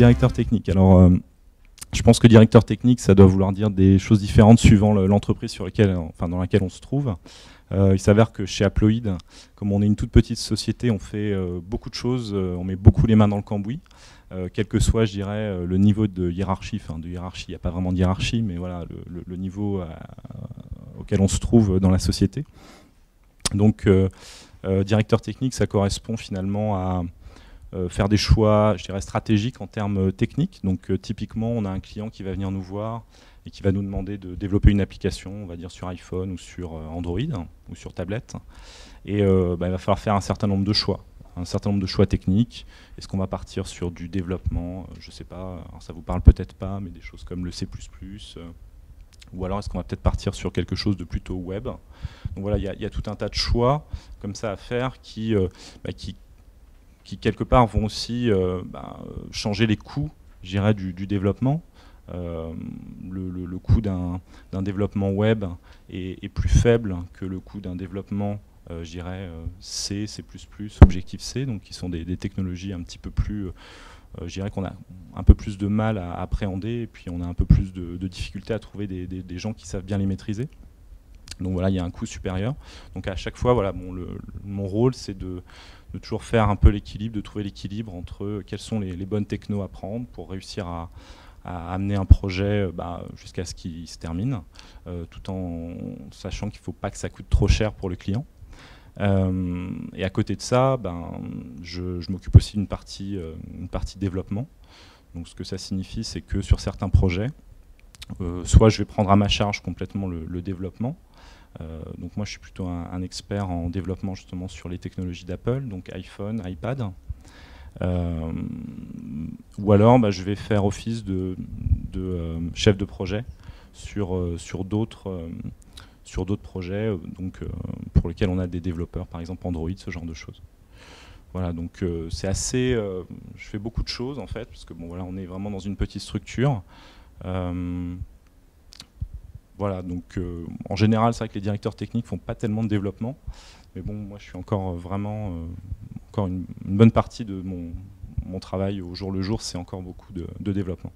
directeur technique. Alors, je pense que directeur technique, ça doit vouloir dire des choses différentes suivant l'entreprise dans laquelle on se trouve. Il s'avère que chez Aploid, comme on est une toute petite société, on fait beaucoup de choses, on met beaucoup les mains dans le cambouis, quel que soit, je dirais, le niveau de hiérarchie. Enfin, de hiérarchie, il n'y a pas vraiment de hiérarchie, mais voilà, le niveau auquel on se trouve dans la société. Donc, directeur technique, ça correspond finalement à faire des choix, je dirais, stratégiques en termes techniques. Donc, typiquement, on a un client qui va venir nous voir et qui va nous demander de développer une application, on va dire sur iPhone ou sur Android ou sur tablette. Et il va falloir faire un certain nombre de choix techniques. Est-ce qu'on va partir sur du développement, je ne sais pas, alors ça vous parle peut-être pas, mais des choses comme le C++, ou alors est-ce qu'on va peut-être partir sur quelque chose de plutôt web. Donc voilà, il y a tout un tas de choix comme ça à faire qui quelque part vont aussi changer les coûts, je dirais, du développement. Le coût d'un développement web est plus faible que le coût d'un développement, je dirais, C++, Objective-C, donc qui sont des technologies un petit peu plus, je dirais qu'on a un peu plus de mal à appréhender, et puis on a un peu plus de difficulté à trouver des gens qui savent bien les maîtriser. Donc voilà, il y a un coût supérieur. Donc à chaque fois, voilà, mon rôle, c'est de toujours faire un peu l'équilibre, de trouver l'équilibre entre quelles sont les bonnes technos à prendre pour réussir à amener un projet jusqu'à ce qu'il se termine, tout en sachant qu'il ne faut pas que ça coûte trop cher pour le client. Et à côté de ça, je m'occupe aussi d'une partie développement. Donc ce que ça signifie, c'est que sur certains projets, soit je vais prendre à ma charge complètement le développement. Donc moi je suis plutôt un expert en développement justement sur les technologies d'Apple, donc iPhone, iPad. Ou alors je vais faire office de chef de projet sur d'autres projets pour lesquels on a des développeurs, par exemple Android, ce genre de choses. Voilà, donc c'est assez... je fais beaucoup de choses en fait, parce que on est vraiment dans une petite structure. Voilà, donc en général, c'est vrai que les directeurs techniques font pas tellement de développement, mais bon, moi je suis encore vraiment encore une bonne partie de mon travail au jour le jour, c'est encore beaucoup de développement.